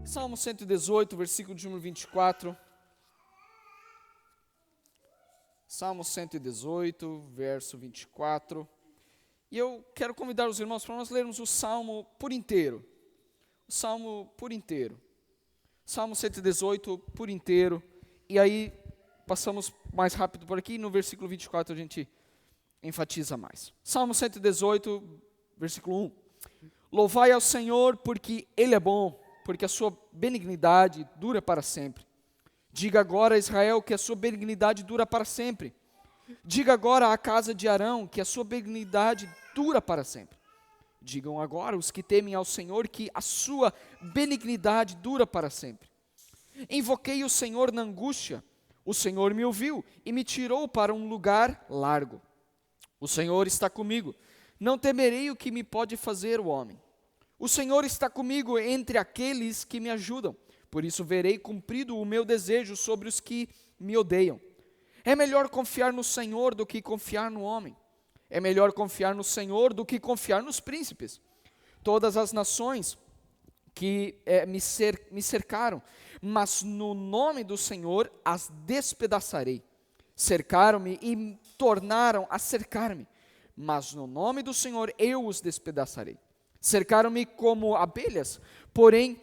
Salmo 118, versículo de número 24. Salmo 118, verso 24. E eu quero convidar os irmãos para nós lermos o Salmo por inteiro. O Salmo por inteiro. Salmo 118 por inteiro. E aí passamos mais rápido por aqui e no versículo 24 a gente enfatiza mais. Salmo 118, versículo 1. Louvai ao Senhor porque Ele é bom, porque a sua benignidade dura para sempre. Diga agora a Israel que a sua benignidade dura para sempre. Diga agora à casa de Arão que a sua benignidade dura para sempre. Digam agora os que temem ao Senhor que a sua benignidade dura para sempre. Invoquei o Senhor na angústia. O Senhor me ouviu e me tirou para um lugar largo. O Senhor está comigo. Não temerei o que me pode fazer o homem. O Senhor está comigo entre aqueles que me ajudam. Por isso verei cumprido o meu desejo sobre os que me odeiam. É melhor confiar no Senhor do que confiar no homem. É melhor confiar no Senhor do que confiar nos príncipes. Todas as nações que me cercaram, mas no nome do Senhor as despedaçarei. Cercaram-me e tornaram a cercar-me, mas no nome do Senhor eu os despedaçarei. Cercaram-me como abelhas, porém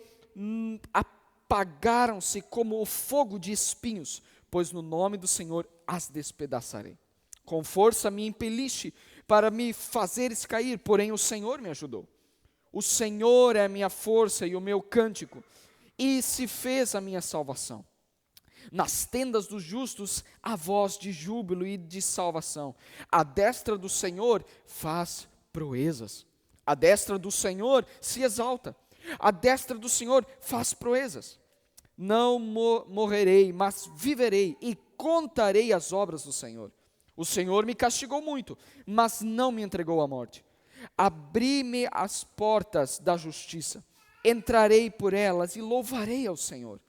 apagaram-se como o fogo de espinhos, pois no nome do Senhor as despedaçarei. Com força me impeliste para me fazeres cair, porém o Senhor me ajudou. O Senhor é a minha força e o meu cântico, e se fez a minha salvação. Nas tendas dos justos há voz de júbilo e de salvação. A destra do Senhor faz proezas. A destra do Senhor se exalta. A destra do Senhor faz proezas. Não morrerei, mas viverei e contarei as obras do Senhor. O Senhor me castigou muito, mas não me entregou à morte. Abri-me as portas da justiça. Entrarei por elas e louvarei ao Senhor.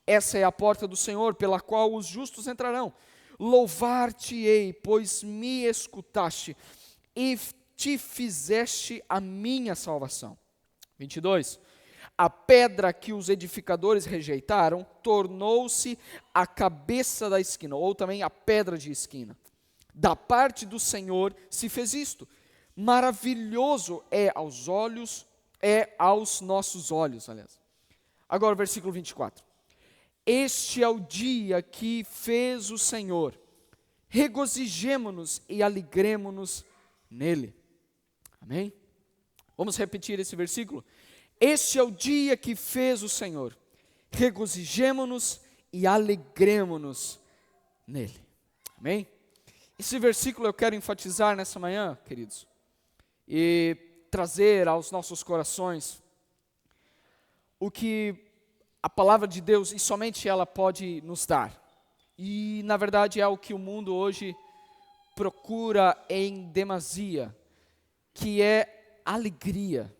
Essa é a porta do Senhor, pela qual os justos entrarão. Louvar-te-ei, pois me escutaste e te fizeste a minha salvação. 22. A pedra que os edificadores rejeitaram tornou-se a cabeça da esquina, ou também a pedra de esquina. Da parte do Senhor se fez isto. Maravilhoso é aos nossos olhos, aliás. Agora o versículo 24. Este é o dia que fez o Senhor. Regozijemo-nos e alegremo-nos nele. Amém? Vamos repetir esse versículo? Este é o dia que fez o Senhor. Regozijemo-nos e alegremo-nos nele. Amém? Esse versículo eu quero enfatizar nessa manhã, queridos, e trazer aos nossos corações o que a palavra de Deus, e somente ela pode nos dar. E, na verdade, é o que o mundo hoje procura em demasia, que é alegria.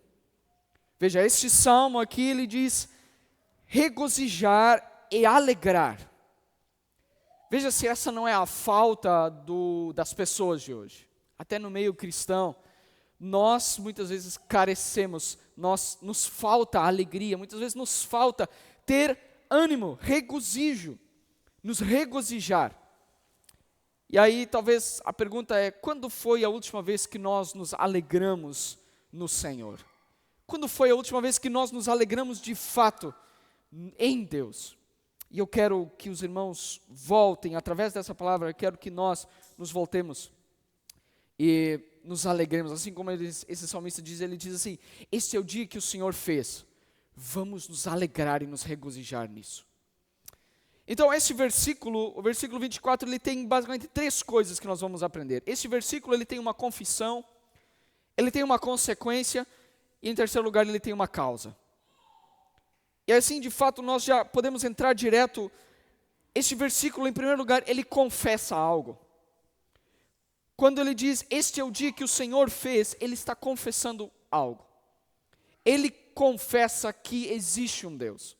Veja, este salmo aqui, ele diz regozijar e alegrar. Veja se essa não é a falta das pessoas de hoje. Até no meio cristão, nós muitas vezes carecemos, nos falta alegria, muitas vezes nos falta ter ânimo, regozijo, nos regozijar. E aí talvez a pergunta é, quando foi a última vez que nós nos alegramos no Senhor? Quando foi a última vez que nós nos alegramos de fato em Deus? E eu quero que os irmãos voltem, através dessa palavra, eu quero que nós nos voltemos e nos alegremos, assim como esse salmista diz, ele diz assim, este é o dia que o Senhor fez, vamos nos alegrar e nos regozijar nisso. Então esse versículo, o versículo 24, ele tem basicamente três coisas que nós vamos aprender. Esse versículo, ele tem uma confissão, ele tem uma consequência, e em terceiro lugar, ele tem uma causa. E assim, de fato, nós já podemos entrar direto. Este versículo, em primeiro lugar, ele confessa algo. Quando ele diz, este é o dia que o Senhor fez, ele está confessando algo. Ele confessa que existe um Deus.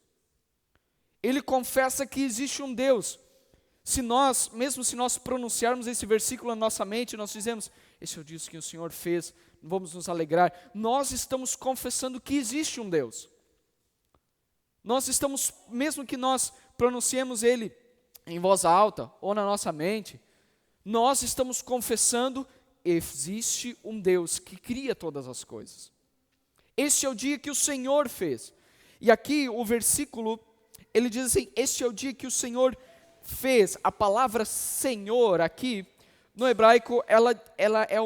Ele confessa que existe um Deus. Mesmo se nós pronunciarmos esse versículo na nossa mente, nós dizemos, este é o dia que o Senhor fez, vamos nos alegrar. Nós estamos confessando que existe um Deus. Nós estamos, mesmo que nós pronunciemos ele em voz alta ou na nossa mente, nós estamos confessando: existe um Deus que cria todas as coisas. Este é o dia que o Senhor fez. E aqui o versículo, ele diz assim: este é o dia que o Senhor fez. A palavra Senhor aqui, no hebraico, ela é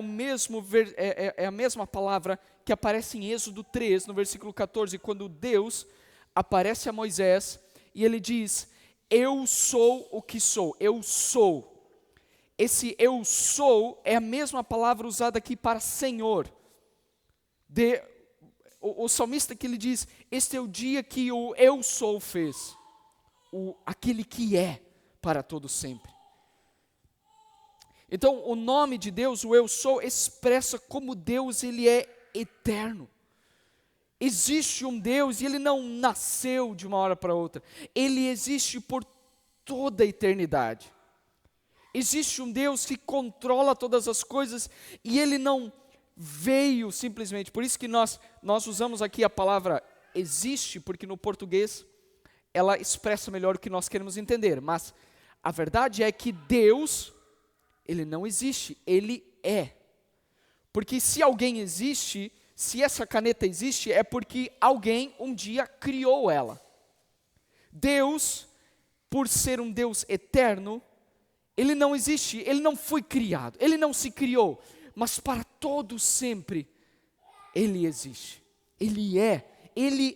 a mesma palavra que aparece em Êxodo 3, no versículo 14, quando Deus aparece a Moisés e ele diz: eu sou o que sou, eu sou. Esse eu sou é a mesma palavra usada aqui para Senhor. O salmista que ele diz: este é o dia que o eu sou fez, aquele que é para todo sempre. Então o nome de Deus, o eu sou, expressa como Deus ele é eterno. Existe um Deus e ele não nasceu de uma hora para outra, ele existe por toda a eternidade. Existe um Deus que controla todas as coisas e ele não veio simplesmente. Por isso que nós usamos aqui a palavra existe, porque no português ela expressa melhor o que nós queremos entender. Mas a verdade é que Deus, ele não existe, ele é. Porque se alguém existe, se essa caneta existe, é porque alguém um dia criou ela. Deus, por ser um Deus eterno, ele não existe, ele não foi criado, ele não se criou, mas para todo sempre, ele existe, ele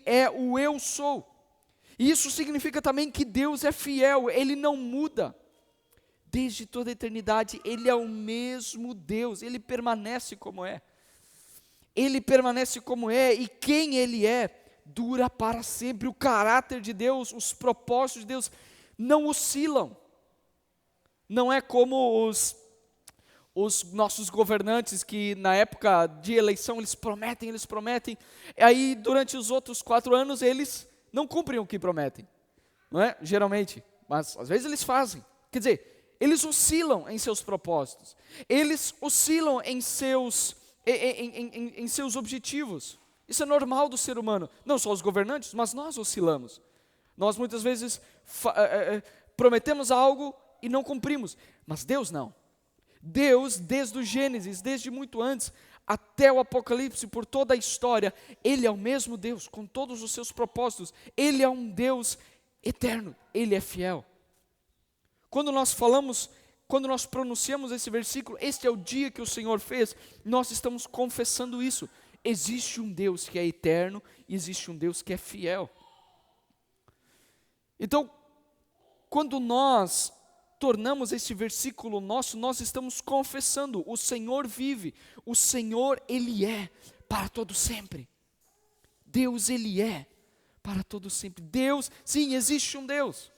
é o eu sou. E isso significa também que Deus é fiel, ele não muda. Desde toda a eternidade, ele é o mesmo Deus, ele permanece como é. Ele permanece como é, e quem ele é, dura para sempre. O caráter de Deus, os propósitos de Deus, não oscilam. Não é como os nossos governantes que na época de eleição eles prometem, aí durante os outros 4 anos eles não cumprem o que prometem, não é? Geralmente, mas às vezes eles fazem. Quer dizer, eles oscilam em seus propósitos, eles oscilam em seus objetivos. Isso é normal do ser humano, não só os governantes, mas nós oscilamos. Nós muitas vezes prometemos algo e não cumprimos, mas Deus não. Deus, desde o Gênesis, desde muito antes, até o Apocalipse, por toda a história, ele é o mesmo Deus, com todos os seus propósitos. Ele é um Deus eterno, ele é fiel. Quando nós pronunciamos esse versículo, este é o dia que o Senhor fez, nós estamos confessando isso. Existe um Deus que é eterno, e existe um Deus que é fiel. Então, quando nós tornamos esse versículo nosso, nós estamos confessando: o Senhor vive, o Senhor ele é para todo sempre. Deus ele é para todo sempre. Deus, sim, existe um Deus.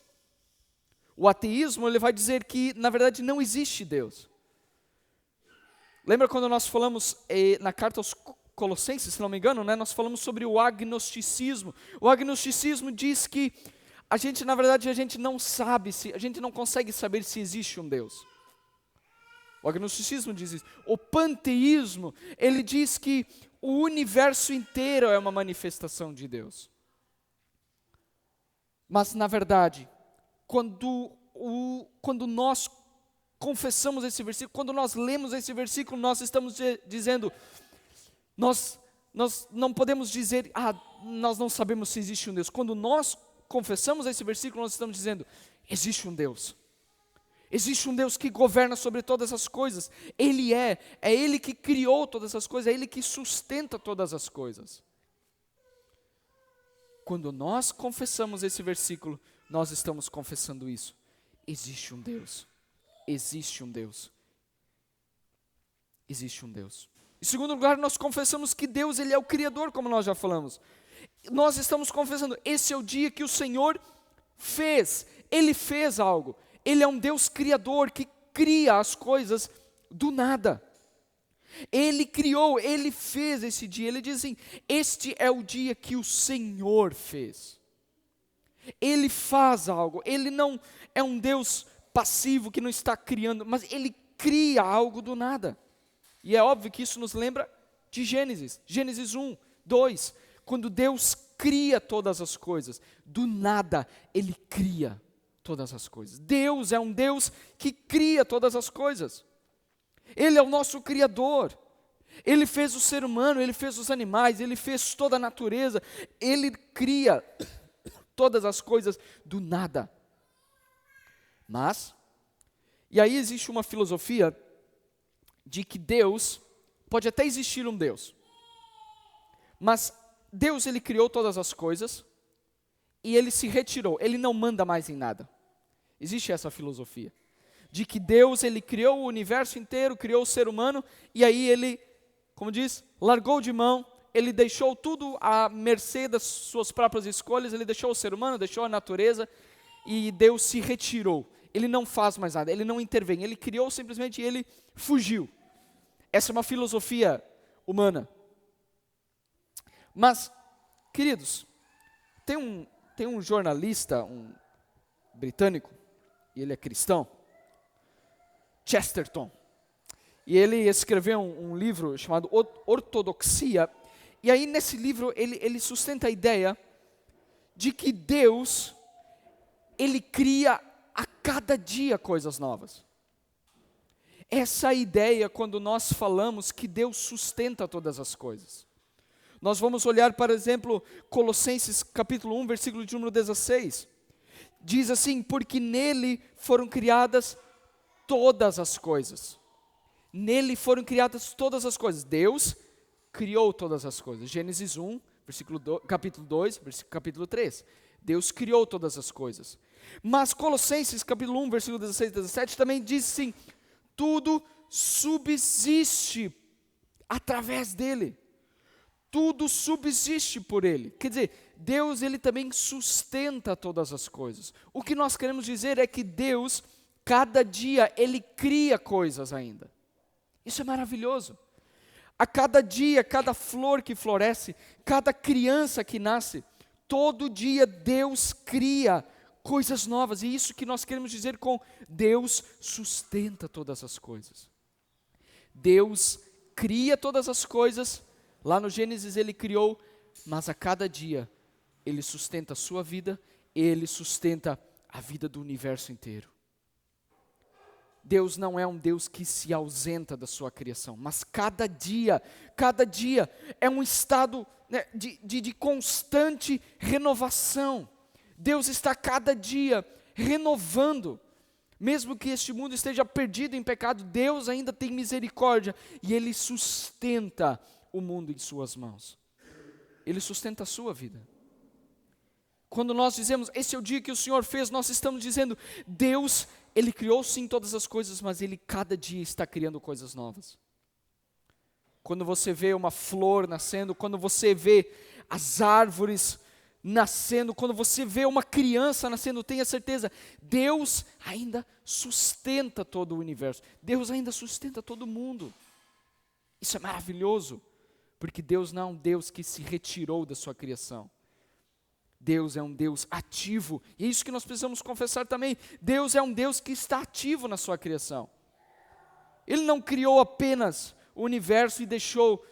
O ateísmo ele vai dizer que na verdade não existe Deus. Lembra quando nós falamos na carta aos Colossenses, se não me engano, né, nós falamos sobre o agnosticismo. O agnosticismo diz que na verdade, a gente não consegue saber se existe um Deus. O agnosticismo diz isso. O panteísmo, ele diz que o universo inteiro é uma manifestação de Deus. Mas, na verdade, quando nós confessamos esse versículo, quando nós lemos esse versículo, nós estamos dizendo, nós não podemos dizer, nós não sabemos se existe um Deus. Quando nós confessamos esse versículo, nós estamos dizendo: existe um Deus. Existe um Deus que governa sobre todas as coisas. Ele é Ele que criou todas as coisas, é Ele que sustenta todas as coisas. Quando nós confessamos esse versículo, nós estamos confessando isso. Existe um Deus. Existe um Deus. Existe um Deus. Em segundo lugar, nós confessamos que Deus ele é o Criador, como nós já falamos. Nós estamos confessando: esse é o dia que o Senhor fez. Ele fez algo. Ele é um Deus criador que cria as coisas do nada. Ele criou, ele fez esse dia. Ele diz assim: este é o dia que o Senhor fez. Ele faz algo. Ele não é um Deus passivo que não está criando, mas ele cria algo do nada. E é óbvio que isso nos lembra de Gênesis 1, 2, quando Deus cria todas as coisas. Do nada, Ele cria todas as coisas. Deus é um Deus que cria todas as coisas. Ele é o nosso Criador. Ele fez o ser humano, Ele fez os animais, Ele fez toda a natureza. Ele cria todas as coisas do nada. Mas, e aí existe uma filosofia de que Deus, pode até existir um Deus, mas Deus, Ele criou todas as coisas e Ele se retirou, Ele não manda mais em nada. Existe essa filosofia de que Deus, Ele criou o universo inteiro, criou o ser humano, e aí Ele, como diz, largou de mão, Ele deixou tudo à mercê das suas próprias escolhas, Ele deixou o ser humano, deixou a natureza, e Deus se retirou. Ele não faz mais nada, Ele não intervém, Ele criou simplesmente e Ele fugiu. Essa é uma filosofia humana. Mas, queridos, tem um jornalista, um britânico, e ele é cristão, Chesterton, e ele escreveu um livro chamado Ortodoxia, e aí nesse livro ele sustenta a ideia de que Deus, Ele cria a cada dia coisas novas. Essa é a ideia quando nós falamos que Deus sustenta todas as coisas. Nós vamos olhar, por exemplo, Colossenses capítulo 1, versículo de número 16. Diz assim, porque nele foram criadas todas as coisas. Nele foram criadas todas as coisas. Deus criou todas as coisas. Gênesis 1, capítulo 2, capítulo 3. Deus criou todas as coisas. Mas Colossenses capítulo 1, versículo 16 e 17 também diz assim, tudo subsiste através dele. Tudo subsiste por ele. Quer dizer, Deus, Ele também sustenta todas as coisas. O que nós queremos dizer é que Deus, cada dia, Ele cria coisas ainda. Isso é maravilhoso. A cada dia, cada flor que floresce, cada criança que nasce, todo dia Deus cria coisas novas. E isso que nós queremos dizer com Deus sustenta todas as coisas. Deus cria todas as coisas. Lá no Gênesis Ele criou, mas a cada dia Ele sustenta a sua vida, Ele sustenta a vida do universo inteiro. Deus não é um Deus que se ausenta da sua criação, mas cada dia é um estado, né, de constante renovação. Deus está cada dia renovando, mesmo que este mundo esteja perdido em pecado, Deus ainda tem misericórdia e Ele sustenta o mundo em suas mãos. Ele sustenta a sua vida. Quando nós dizemos, esse é o dia que o Senhor fez, nós estamos dizendo, Deus, Ele criou sim todas as coisas, mas Ele cada dia está criando coisas novas. Quando você vê uma flor nascendo, quando você vê as árvores nascendo, quando você vê uma criança nascendo, tenha certeza, Deus ainda sustenta todo o universo. Deus ainda sustenta todo o mundo. Isso é maravilhoso, porque Deus não é um Deus que se retirou da sua criação. Deus é um Deus ativo, e é isso que nós precisamos confessar também. Deus é um Deus que está ativo na sua criação. Ele não criou apenas o universo e deixou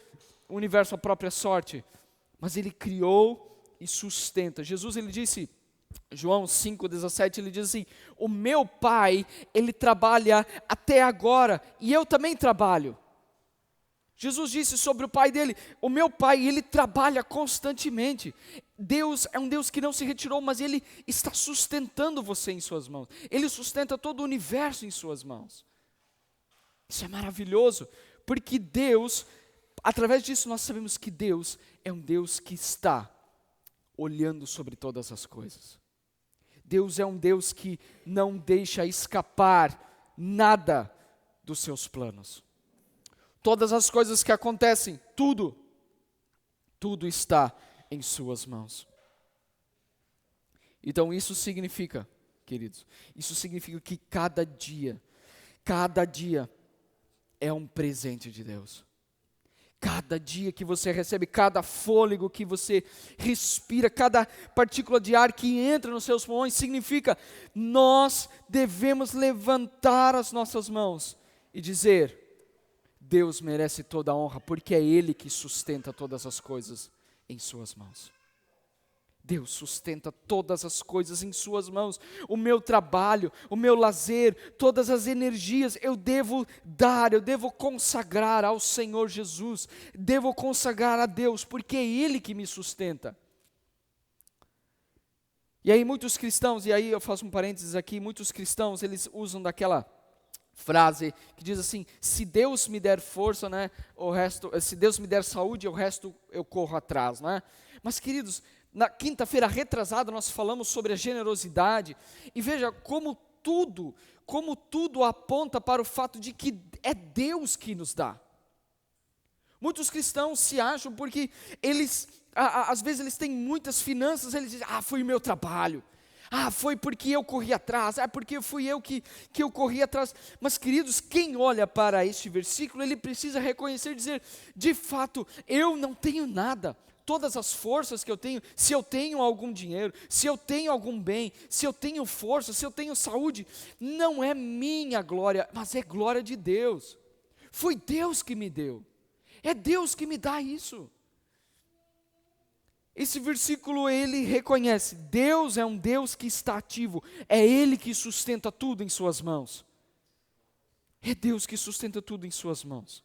o universo à própria sorte, mas Ele criou e sustenta. Jesus, Ele disse, João 5,17, Ele diz assim, o meu Pai, Ele trabalha até agora, e eu também trabalho. Jesus disse sobre o Pai dele, o meu Pai, Ele trabalha constantemente. Deus é um Deus que não se retirou, mas Ele está sustentando você em suas mãos. Ele sustenta todo o universo em suas mãos. Isso é maravilhoso, porque Deus, através disso nós sabemos que Deus é um Deus que está olhando sobre todas as coisas. Deus é um Deus que não deixa escapar nada dos seus planos. Todas as coisas que acontecem, tudo está em suas mãos. Então isso significa, queridos, isso significa que cada dia é um presente de Deus. Cada dia que você recebe, cada fôlego que você respira, cada partícula de ar que entra nos seus pulmões, significa, nós devemos levantar as nossas mãos e dizer, Deus merece toda a honra, porque é Ele que sustenta todas as coisas em suas mãos. Deus sustenta todas as coisas em suas mãos. O meu trabalho, o meu lazer, todas as energias eu devo dar, eu devo consagrar ao Senhor Jesus, devo consagrar a Deus, porque é Ele que me sustenta. E aí muitos cristãos, e aí eu faço um parênteses aqui, muitos cristãos eles usam daquela frase que diz assim: se Deus me der força, né, o resto, se Deus me der saúde, o resto eu corro atrás, né? Mas queridos, na quinta-feira retrasada nós falamos sobre a generosidade, e veja como tudo aponta para o fato de que é Deus que nos dá. Muitos cristãos se acham porque eles, às vezes eles têm muitas finanças, eles dizem: foi o meu trabalho, foi porque eu corri atrás, porque fui eu que eu corri atrás. Mas queridos, quem olha para este versículo, ele precisa reconhecer e dizer: de fato, eu não tenho nada. Todas as forças que eu tenho, se eu tenho algum dinheiro, se eu tenho algum bem, se eu tenho força, se eu tenho saúde, não é minha glória, mas é glória de Deus. Foi Deus que me deu, é Deus que me dá isso. Esse versículo ele reconhece, Deus é um Deus que está ativo, é Ele que sustenta tudo em suas mãos. É Deus que sustenta tudo em suas mãos.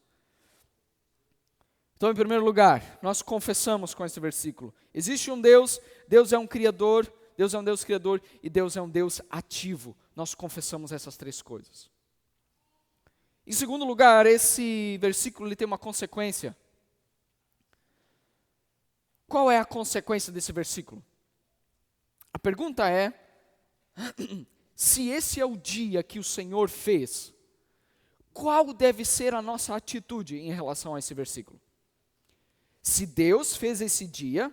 Então, em primeiro lugar, nós confessamos com esse versículo: existe um Deus, Deus é um Criador, Deus é um Deus Criador e Deus é um Deus ativo. Nós confessamos essas três coisas. Em segundo lugar, esse versículo ele tem uma consequência. Qual é a consequência desse versículo? A pergunta é: se esse é o dia que o Senhor fez, qual deve ser a nossa atitude em relação a esse versículo? Se Deus fez esse dia,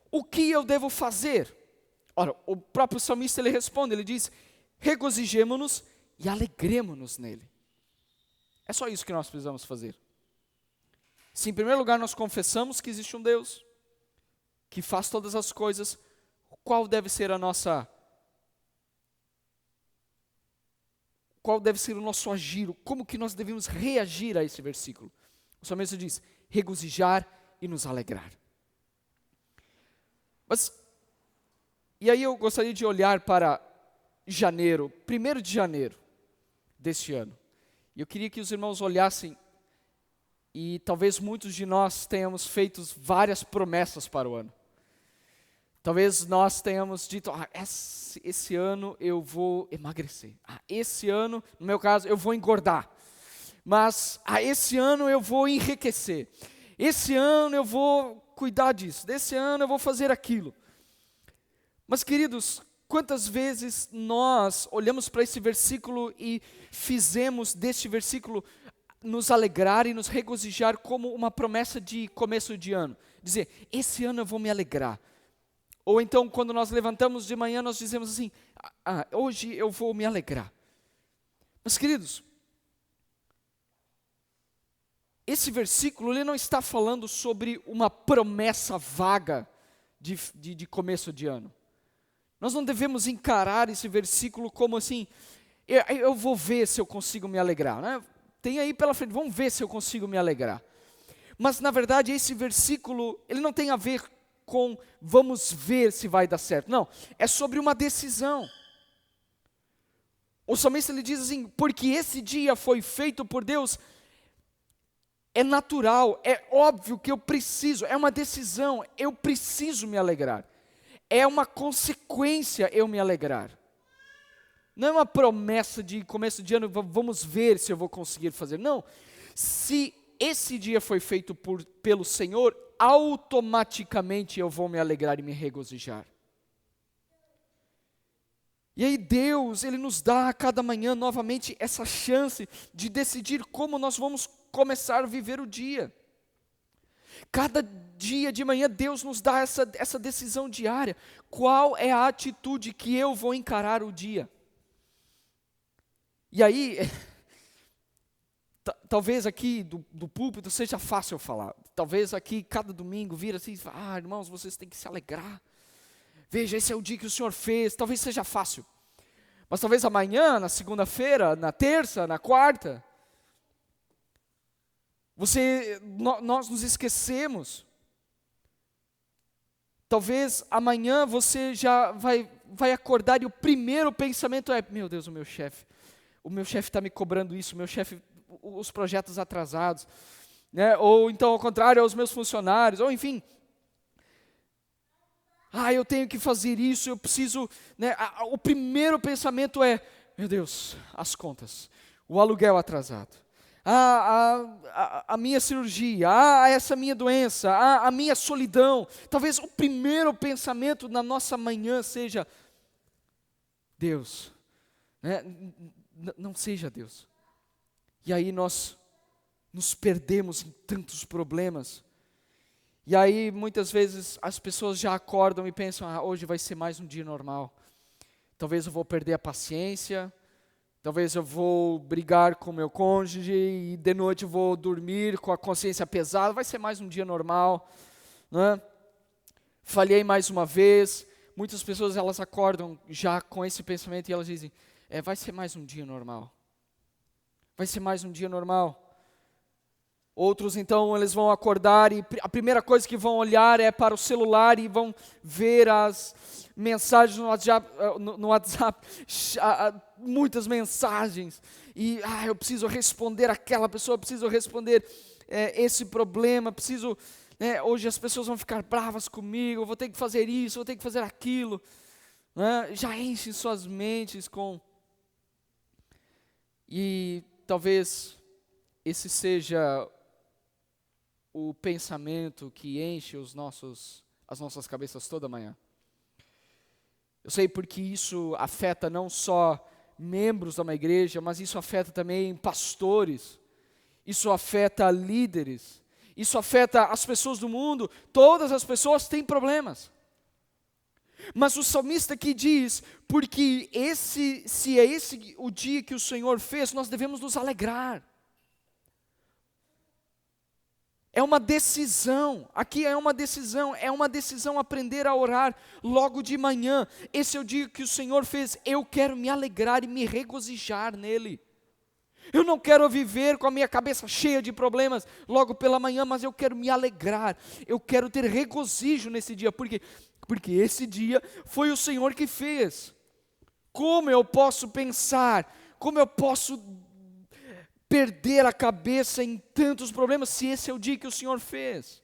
o que eu devo fazer? Ora, o próprio salmista ele responde, ele diz: regozijemo-nos e alegremo-nos nele. É só isso que nós precisamos fazer. Se em primeiro lugar nós confessamos que existe um Deus, que faz todas as coisas, qual deve ser o nosso agir? Como que nós devemos reagir a esse versículo? O salmista diz: regozijar e nos alegrar. E aí eu gostaria de olhar para janeiro, 1º de janeiro deste ano. E eu queria que os irmãos olhassem, e talvez muitos de nós tenhamos feito várias promessas para o ano. Talvez nós tenhamos dito: esse ano eu vou emagrecer. Esse ano, no meu caso, eu vou engordar. Mas esse ano eu vou enriquecer. Esse ano eu vou cuidar disso. Desse ano eu vou fazer aquilo. Mas queridos, quantas vezes nós olhamos para esse versículo e fizemos deste versículo nos alegrar e nos regozijar como uma promessa de começo de ano? Dizer: esse ano eu vou me alegrar. Ou então, quando nós levantamos de manhã, nós dizemos assim: hoje eu vou me alegrar. Mas queridos, esse versículo ele não está falando sobre uma promessa vaga de começo de ano. Nós não devemos encarar esse versículo como assim: eu vou ver se eu consigo me alegrar, né? Tem aí pela frente, vamos ver se eu consigo me alegrar. Mas na verdade esse versículo, ele não tem a ver com vamos ver se vai dar certo. Não, é sobre uma decisão. O salmista ele diz assim: porque esse dia foi feito por Deus, é natural, é óbvio que eu preciso, é uma decisão, eu preciso me alegrar. É uma consequência eu me alegrar. Não é uma promessa de começo de ano, vamos ver se eu vou conseguir fazer. Não, se esse dia foi feito pelo Senhor, automaticamente eu vou me alegrar e me regozijar. E aí Deus, Ele nos dá a cada manhã novamente essa chance de decidir como nós vamos começar a viver o dia. Cada dia de manhã Deus nos dá essa decisão diária. Qual é a atitude que eu vou encarar o dia? E aí, talvez aqui do púlpito seja fácil eu falar. Talvez aqui cada domingo vira assim: irmãos, vocês têm que se alegrar. Veja, esse é o dia que o Senhor fez. Talvez seja fácil. Mas talvez amanhã, na segunda-feira, na terça, na quarta, nós nos esquecemos. Talvez amanhã você já vai acordar e o primeiro pensamento é: meu Deus, o meu chefe está me cobrando isso, o meu chefe, os projetos atrasados, né? Ou então ao contrário, os meus funcionários, ou enfim, eu tenho que fazer isso, eu preciso, né? O primeiro pensamento é: meu Deus, as contas, o aluguel atrasado, a minha cirurgia, essa minha doença, a minha solidão. Talvez o primeiro pensamento na nossa manhã seja: Deus, né? Não seja Deus. E aí nós nos perdemos em tantos problemas. E aí muitas vezes as pessoas já acordam e pensam: hoje vai ser mais um dia normal. Talvez eu vou perder a paciência, talvez eu vou brigar com meu cônjuge e de noite eu vou dormir com a consciência pesada, vai ser mais um dia normal, né? Falhei mais uma vez. Muitas pessoas, elas acordam já com esse pensamento e elas dizem: vai ser mais um dia normal. Vai ser mais um dia normal. Outros então, eles vão acordar e a primeira coisa que vão olhar é para o celular e vão ver as mensagens no WhatsApp, muitas mensagens, e eu preciso responder aquela pessoa, preciso responder esse problema, preciso, hoje as pessoas vão ficar bravas comigo, eu vou ter que fazer isso, vou ter que fazer aquilo, né? Já enchem suas mentes com... E talvez esse seja o pensamento que enche as nossas cabeças toda manhã. Eu sei porque isso afeta não só membros de uma igreja, mas isso afeta também pastores, isso afeta líderes, isso afeta as pessoas do mundo. Todas as pessoas têm problemas. Mas o salmista aqui diz: porque se é esse o dia que o Senhor fez, nós devemos nos alegrar. É uma decisão, aqui é uma decisão aprender a orar logo de manhã. Esse é o dia que o Senhor fez, eu quero me alegrar e me regozijar nele. Eu não quero viver com a minha cabeça cheia de problemas logo pela manhã, mas eu quero me alegrar, eu quero ter regozijo nesse dia. Por quê? Porque esse dia foi o Senhor que fez. Como eu posso pensar, como eu posso perder a cabeça em tantos problemas, se esse é o dia que o Senhor fez?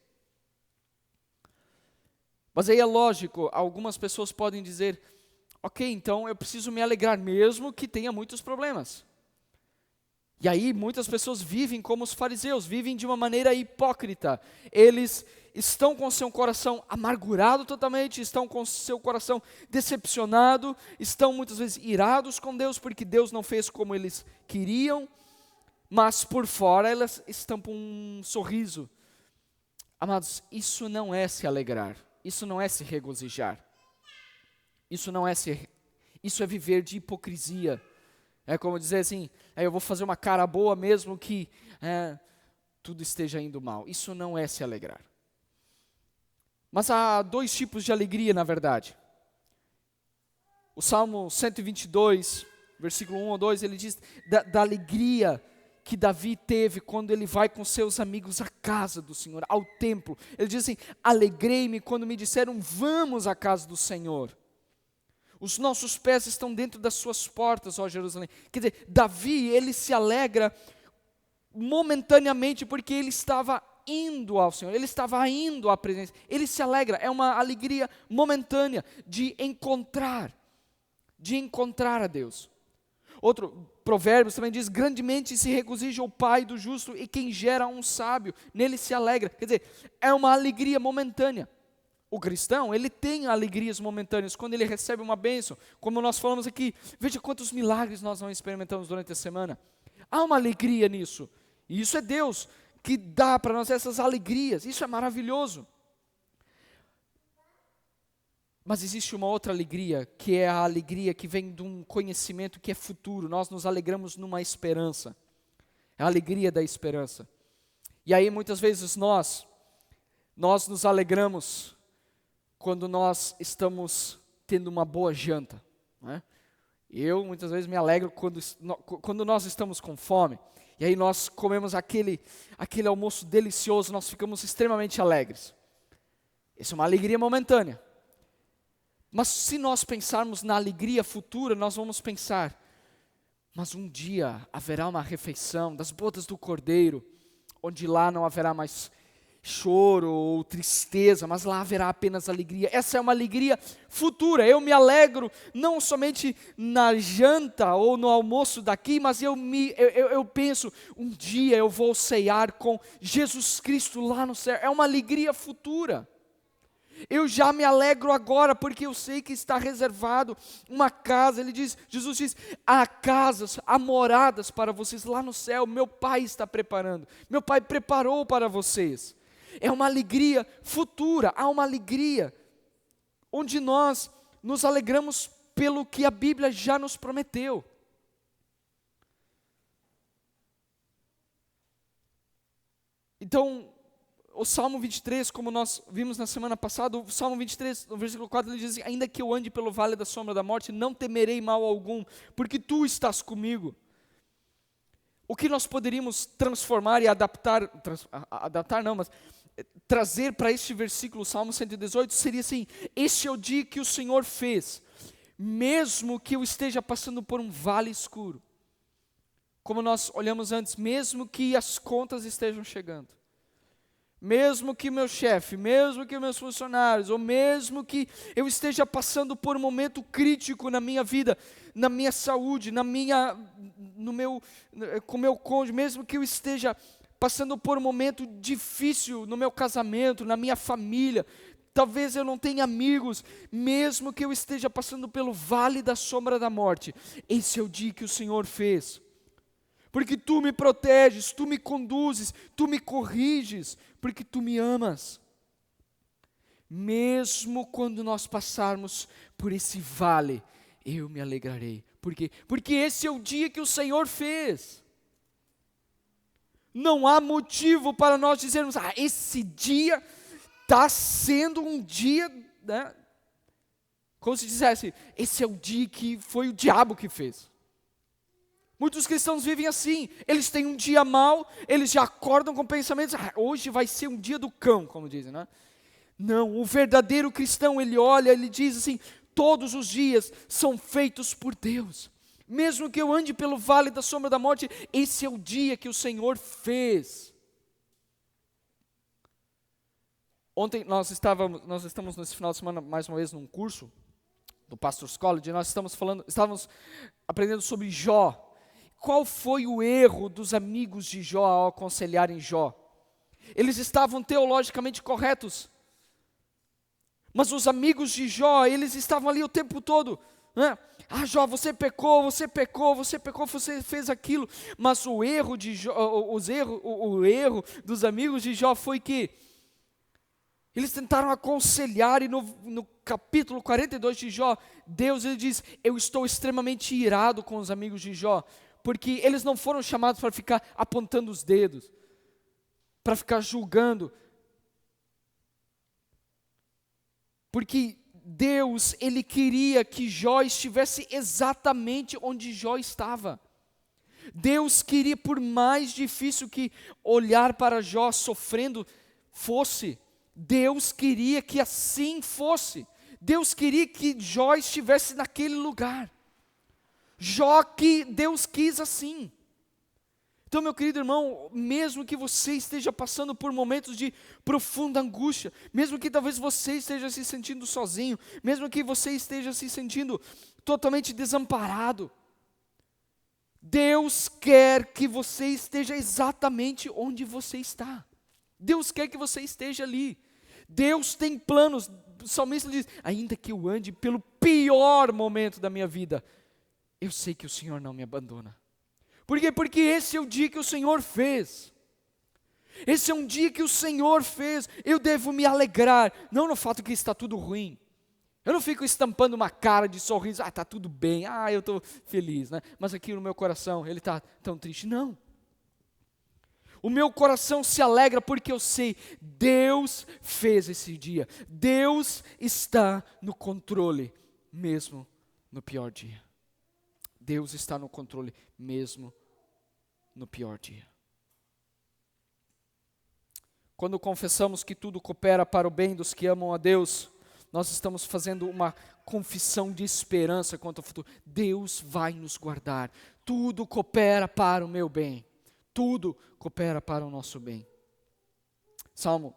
Mas aí é lógico, algumas pessoas podem dizer: ok, então eu preciso me alegrar mesmo que tenha muitos problemas. E aí muitas pessoas vivem como os fariseus, vivem de uma maneira hipócrita. Eles estão com seu coração amargurado totalmente, estão com seu coração decepcionado, estão muitas vezes irados com Deus, porque Deus não fez como eles queriam, mas por fora elas estampam um sorriso. Amados, isso não é se alegrar, isso não é se regozijar, isso é viver de hipocrisia. É como dizer assim: eu vou fazer uma cara boa mesmo que tudo esteja indo mal. Isso não é se alegrar. Mas há dois tipos de alegria, na verdade. O Salmo 122, versículo 1 ou 2, ele diz da alegria que Davi teve quando ele vai com seus amigos à casa do Senhor, ao templo. Ele diz assim: alegrei-me quando me disseram, vamos à casa do Senhor. Os nossos pés estão dentro das suas portas, ó Jerusalém. Quer dizer, Davi, ele se alegra momentaneamente porque ele estava indo ao Senhor, ele estava indo à presença. Ele se alegra, é uma alegria momentânea de encontrar a Deus. Outro Provérbios também diz: grandemente se regozija o pai do justo e quem gera um sábio, nele se alegra. Quer dizer, é uma alegria momentânea. O cristão, ele tem alegrias momentâneas quando ele recebe uma bênção, como nós falamos aqui. Veja quantos milagres nós não experimentamos durante a semana. Há uma alegria nisso, e isso é Deus que dá para nós essas alegrias, isso é maravilhoso. Mas existe uma outra alegria, que é a alegria que vem de um conhecimento que é futuro. Nós nos alegramos numa esperança, é a alegria da esperança. E aí muitas vezes nós nos alegramos quando nós estamos tendo uma boa janta, né? Eu muitas vezes me alegro quando nós estamos com fome, e aí nós comemos aquele almoço delicioso, nós ficamos extremamente alegres. Essa é uma alegria momentânea. Mas se nós pensarmos na alegria futura, nós vamos pensar, mas um dia haverá uma refeição das bodas do Cordeiro, onde lá não haverá mais choro ou tristeza, mas lá haverá apenas alegria. Essa é uma alegria futura. Eu me alegro não somente na janta ou no almoço daqui, mas eu penso, um dia eu vou ceiar com Jesus Cristo lá no céu. É uma alegria futura. Eu já me alegro agora, porque eu sei que está reservado uma casa. Jesus diz, há casas, há moradas para vocês lá no céu. Meu Pai está preparando. Meu Pai preparou para vocês. É uma alegria futura, há uma alegria onde nós nos alegramos pelo que a Bíblia já nos prometeu. Então, o Salmo 23, como nós vimos na semana passada, o Salmo 23, no versículo 4, ele diz assim, ainda que eu ande pelo vale da sombra da morte, não temerei mal algum, porque Tu estás comigo. O que nós poderíamos transformar e adaptar não, mas trazer para este versículo, Salmo 118, seria assim, este é o dia que o Senhor fez, mesmo que eu esteja passando por um vale escuro, como nós olhamos antes, mesmo que as contas estejam chegando, mesmo que meu chefe, mesmo que meus funcionários, ou mesmo que eu esteja passando por um momento crítico na minha vida, na minha saúde, com meu cônjuge, mesmo que eu esteja passando por um momento difícil no meu casamento, na minha família, talvez eu não tenha amigos, mesmo que eu esteja passando pelo vale da sombra da morte, esse é o dia que o Senhor fez, porque Tu me proteges, Tu me conduzes, Tu me corriges, porque Tu me amas. Mesmo quando nós passarmos por esse vale, eu me alegrarei. Por quê? Porque esse é o dia que o Senhor fez. Não há motivo para nós dizermos, esse dia está sendo um dia, né? Como se dissesse, esse é o dia que foi o diabo que fez. Muitos cristãos vivem assim, eles têm um dia mau, eles já acordam com pensamentos, hoje vai ser um dia do cão, como dizem, né? Não, o verdadeiro cristão, ele olha, ele diz assim, todos os dias são feitos por Deus. Mesmo que eu ande pelo vale da sombra da morte, esse é o dia que o Senhor fez. Ontem nós estamos nesse final de semana, mais uma vez, num curso do Pastor's College, nós estávamos aprendendo sobre Jó. Qual foi o erro dos amigos de Jó ao aconselharem Jó? Eles estavam teologicamente corretos, mas os amigos de Jó, eles estavam ali o tempo todo, né? Jó, você pecou, você fez aquilo. Mas o erro dos amigos de Jó foi que eles tentaram aconselhar, e no capítulo 42 de Jó, Deus ele diz, eu estou extremamente irado com os amigos de Jó, porque eles não foram chamados para ficar apontando os dedos, para ficar julgando, porque Deus, Ele queria que Jó estivesse exatamente onde Jó estava. Deus queria, por mais difícil que olhar para Jó sofrendo fosse, Deus queria que assim fosse. Deus queria que Jó estivesse naquele lugar. Deus quis assim. Então, meu querido irmão, mesmo que você esteja passando por momentos de profunda angústia, mesmo que talvez você esteja se sentindo sozinho, mesmo que você esteja se sentindo totalmente desamparado, Deus quer que você esteja exatamente onde você está. Deus quer que você esteja ali. Deus tem planos. O salmista diz, ainda que eu ande pelo pior momento da minha vida, eu sei que o Senhor não me abandona. Por quê? Porque esse é o dia que o Senhor fez. Esse é um dia que o Senhor fez. Eu devo me alegrar, não no fato que está tudo ruim. Eu não fico estampando uma cara de sorriso, está tudo bem, eu estou feliz, né? Mas aqui no meu coração, ele está tão triste. Não. O meu coração se alegra porque eu sei, Deus fez esse dia. Deus está no controle, mesmo no pior dia. Deus está no controle, mesmo no pior dia. quando confessamos que tudo coopera para o bem dos que amam a Deus, nós estamos fazendo uma confissão de esperança quanto ao futuro. Deus vai nos guardar. Tudo coopera para o meu bem. Tudo coopera para o nosso bem. Salmo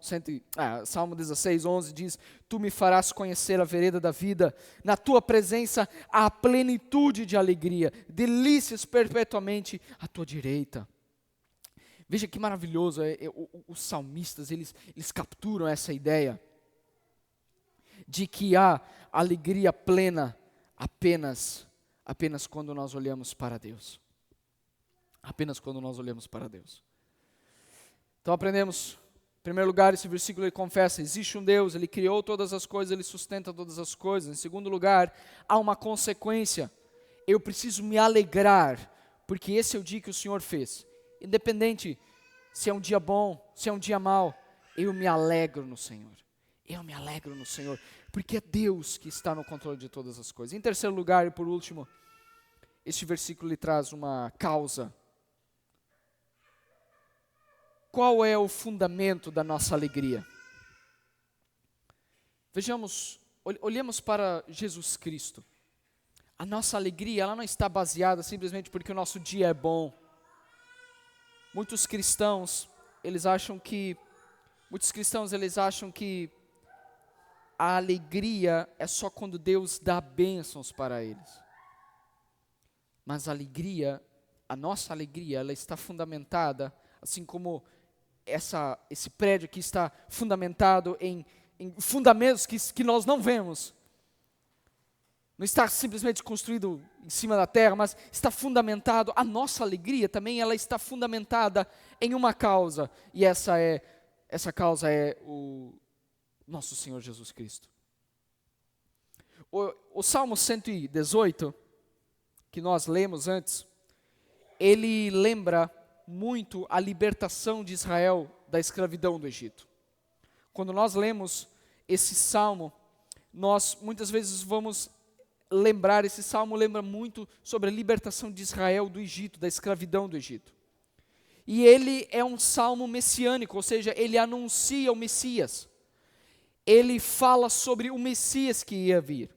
16, 11 diz: Tu me farás conhecer a vereda da vida, na tua presença há plenitude de alegria, delícias perpetuamente à tua direita. Veja que maravilhoso, os salmistas, eles capturam essa ideia de que há alegria plena apenas quando nós olhamos para Deus. Apenas quando nós olhamos para Deus. Então aprendemos, em primeiro lugar, esse versículo ele confessa, existe um Deus, Ele criou todas as coisas, Ele sustenta todas as coisas. Em segundo lugar, há uma consequência, eu preciso me alegrar, porque esse é o dia que o Senhor fez. Independente se é um dia bom, se é um dia mau, eu me alegro no Senhor. Eu me alegro no Senhor, porque é Deus que está no controle de todas as coisas. Em terceiro lugar e por último, este versículo lhe traz uma causa. Qual é o fundamento da nossa alegria? Vejamos, olhemos para Jesus Cristo. A nossa alegria, ela não está baseada simplesmente porque o nosso dia é bom. Muitos cristãos, eles acham que a alegria é só quando Deus dá bênçãos para eles. Mas a nossa alegria, ela está fundamentada, assim como esse prédio aqui está fundamentado em fundamentos que nós não vemos. Não está simplesmente construído em cima da terra, mas está fundamentado, a nossa alegria também, ela está fundamentada em uma causa, e essa causa é o nosso Senhor Jesus Cristo. O Salmo 118, que nós lemos antes, ele lembra muito a libertação de Israel da escravidão do Egito. Quando nós lemos esse salmo, nós muitas vezes vamos lembrar, esse salmo lembra muito sobre a libertação de Israel do Egito, da escravidão do Egito. E ele é um salmo messiânico, ou seja, ele anuncia o Messias. Ele fala sobre o Messias que ia vir.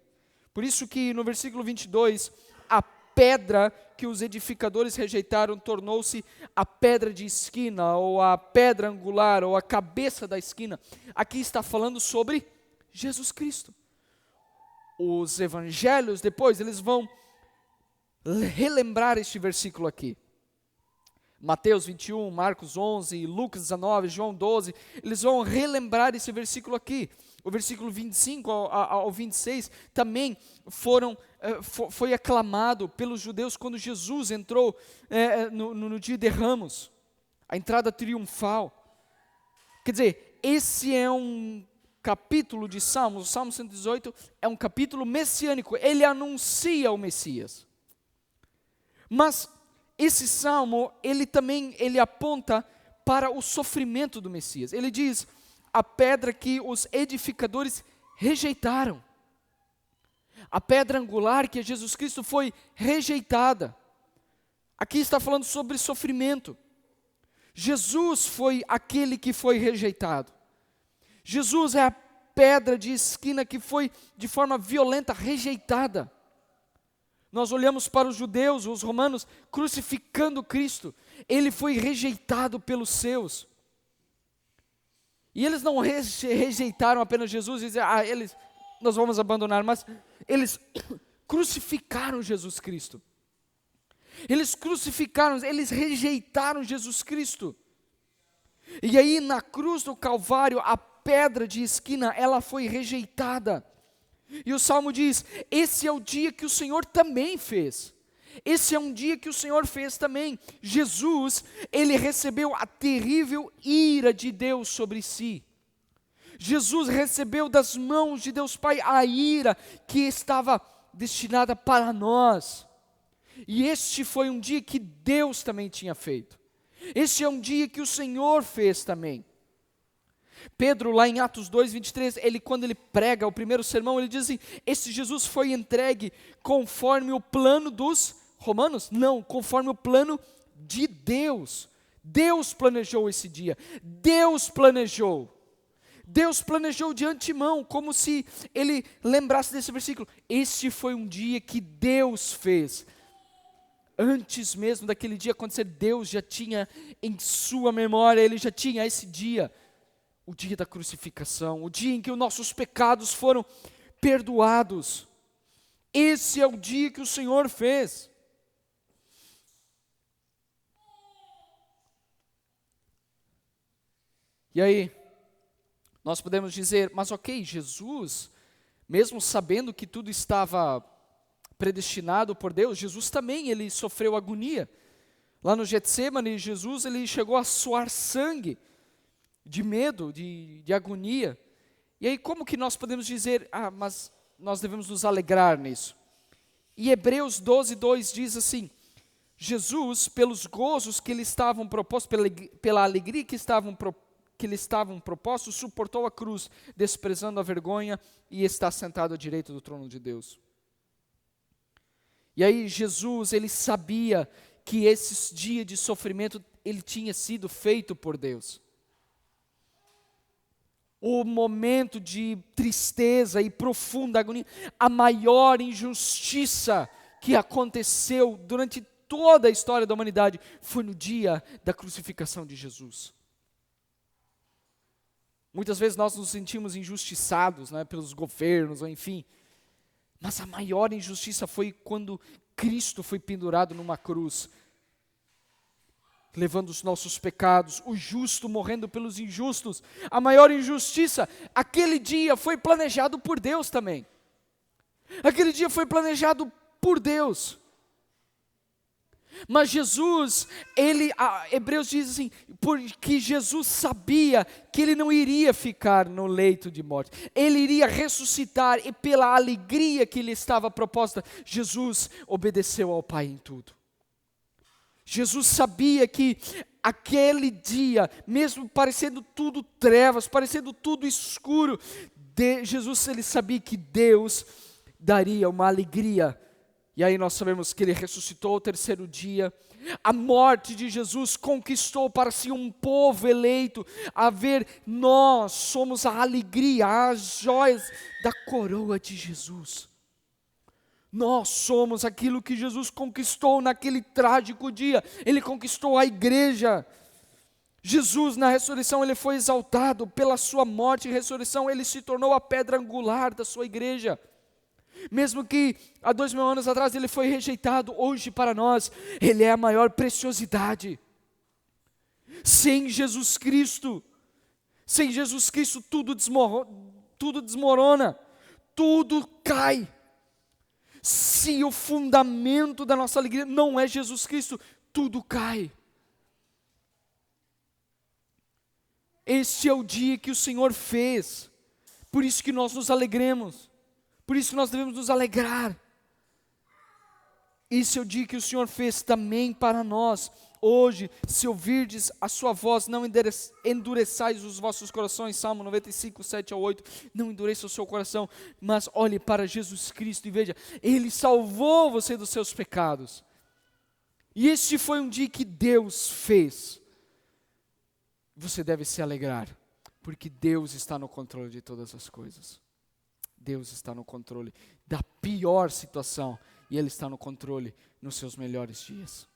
Por isso que no versículo 22, a pedra que os edificadores rejeitaram tornou-se a pedra de esquina, ou a pedra angular, ou a cabeça da esquina. Aqui está falando sobre Jesus Cristo. Os evangelhos depois, eles vão relembrar este versículo aqui. Mateus 21, Marcos 11, Lucas 19, João 12, eles vão relembrar esse versículo aqui. O versículo 25 ao 26 também foi aclamado pelos judeus quando Jesus entrou no dia de Ramos, a entrada triunfal. Quer dizer, esse é um capítulo de Salmos, o Salmo 118 é um capítulo messiânico, ele anuncia o Messias. Mas esse salmo, ele aponta para o sofrimento do Messias. Ele diz, a pedra que os edificadores rejeitaram. A pedra angular que é Jesus Cristo foi rejeitada. Aqui está falando sobre sofrimento. Jesus foi aquele que foi rejeitado. Jesus é a pedra de esquina que foi de forma violenta rejeitada. Nós olhamos para os judeus, os romanos, crucificando Cristo. Ele foi rejeitado pelos seus. E eles não rejeitaram apenas Jesus e diziam, nós vamos abandonar, mas eles crucificaram Jesus Cristo. Eles rejeitaram Jesus Cristo. E aí na cruz do Calvário, a pedra de esquina, ela foi rejeitada. E o Salmo diz, esse é o dia que o Senhor também fez. Esse é um dia que o Senhor fez também. Jesus, ele recebeu a terrível ira de Deus sobre si. Jesus recebeu das mãos de Deus Pai a ira que estava destinada para nós. E este foi um dia que Deus também tinha feito. Este é um dia que o Senhor fez também. Pedro, lá em Atos 2, 23, quando ele prega o primeiro sermão, ele diz assim, esse Jesus foi entregue conforme o plano dos romanos? Não, conforme o plano de Deus. Deus planejou esse dia. Deus planejou. Deus planejou de antemão, como se ele lembrasse desse versículo. Este foi um dia que Deus fez. Antes mesmo daquele dia acontecer, Deus já tinha em sua memória, Ele já tinha esse dia, o dia da crucificação, o dia em que os nossos pecados foram perdoados. Esse é o dia que o Senhor fez. E aí, nós podemos dizer, mas ok, Jesus, mesmo sabendo que tudo estava predestinado por Deus, Jesus também, ele sofreu agonia. Lá no Getsemane, Jesus, ele chegou a suar sangue, de medo, de agonia. E aí, como que nós podemos dizer, mas nós devemos nos alegrar nisso? E Hebreus 12:2 diz assim, Jesus, pelos gozos que lhe estavam propostos, pela alegria que lhe estavam propostos, suportou a cruz, desprezando a vergonha, e está sentado à direita do trono de Deus. E aí Jesus, ele sabia que esse dia de sofrimento, ele tinha sido feito por Deus. O momento de tristeza e profunda agonia, a maior injustiça que aconteceu durante toda a história da humanidade, foi no dia da crucificação de Jesus. Muitas vezes nós nos sentimos injustiçados, né, pelos governos, ou enfim. Mas a maior injustiça foi quando Cristo foi pendurado numa cruz, levando os nossos pecados, o justo morrendo pelos injustos. A maior injustiça, aquele dia foi planejado por Deus também. Aquele dia foi planejado por Deus. Mas Jesus, Hebreus diz assim, porque Jesus sabia que ele não iria ficar no leito de morte, ele iria ressuscitar, e pela alegria que lhe estava proposta, Jesus obedeceu ao Pai em tudo. Jesus sabia que aquele dia, mesmo parecendo tudo trevas, parecendo tudo escuro, Jesus, ele sabia que Deus daria uma alegria. E aí nós sabemos que ele ressuscitou ao terceiro dia. A morte de Jesus conquistou para si um povo eleito. A ver, nós somos a alegria, as joias da coroa de Jesus. Nós somos aquilo que Jesus conquistou naquele trágico dia. Ele conquistou a igreja. Jesus, na ressurreição, ele foi exaltado. Pela sua morte e ressurreição, ele se tornou a pedra angular da sua igreja. Mesmo que há 2000 anos atrás ele foi rejeitado, hoje para nós, ele é a maior preciosidade. Sem Jesus Cristo tudo desmorona, tudo cai. Se o fundamento da nossa alegria não é Jesus Cristo, tudo cai. Este é o dia que o Senhor fez, por isso que nós nos alegremos. Por isso nós devemos nos alegrar. Esse é o dia que o Senhor fez também para nós. Hoje, se ouvirdes a sua voz, não endureçais os vossos corações. Salmo 95, 7-8. Não endureça o seu coração, mas olhe para Jesus Cristo e veja, Ele salvou você dos seus pecados. E este foi um dia que Deus fez. Você deve se alegrar, porque Deus está no controle de todas as coisas. Deus está no controle da pior situação, e Ele está no controle nos seus melhores dias.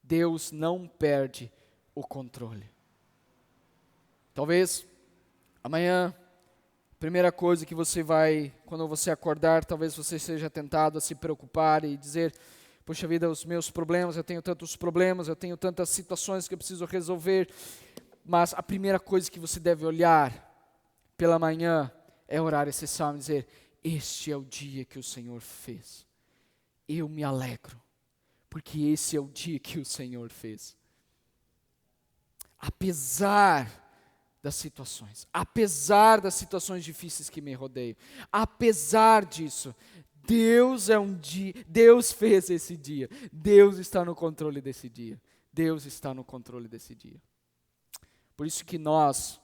Deus não perde o controle. Talvez amanhã, a primeira coisa que você vai, quando você acordar, talvez você seja tentado a se preocupar e dizer, poxa vida, os meus problemas, eu tenho tantos problemas, eu tenho tantas situações que eu preciso resolver. Mas a primeira coisa que você deve olhar pela manhã é orar esse salmo e dizer, este é o dia que o Senhor fez. Eu me alegro, porque esse é o dia que o Senhor fez. Apesar das situações difíceis que me rodeiam, apesar disso, Deus fez esse dia. Deus está no controle desse dia. Deus está no controle desse dia. Por isso que nós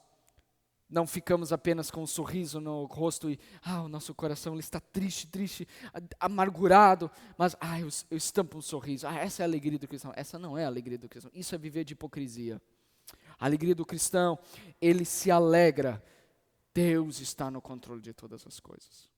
Não ficamos apenas com um sorriso no rosto e, o nosso coração ele está triste, amargurado, mas, eu estampo um sorriso. Essa é a alegria do cristão. Essa não é a alegria do cristão. Isso é viver de hipocrisia. A alegria do cristão, ele se alegra. Deus está no controle de todas as coisas.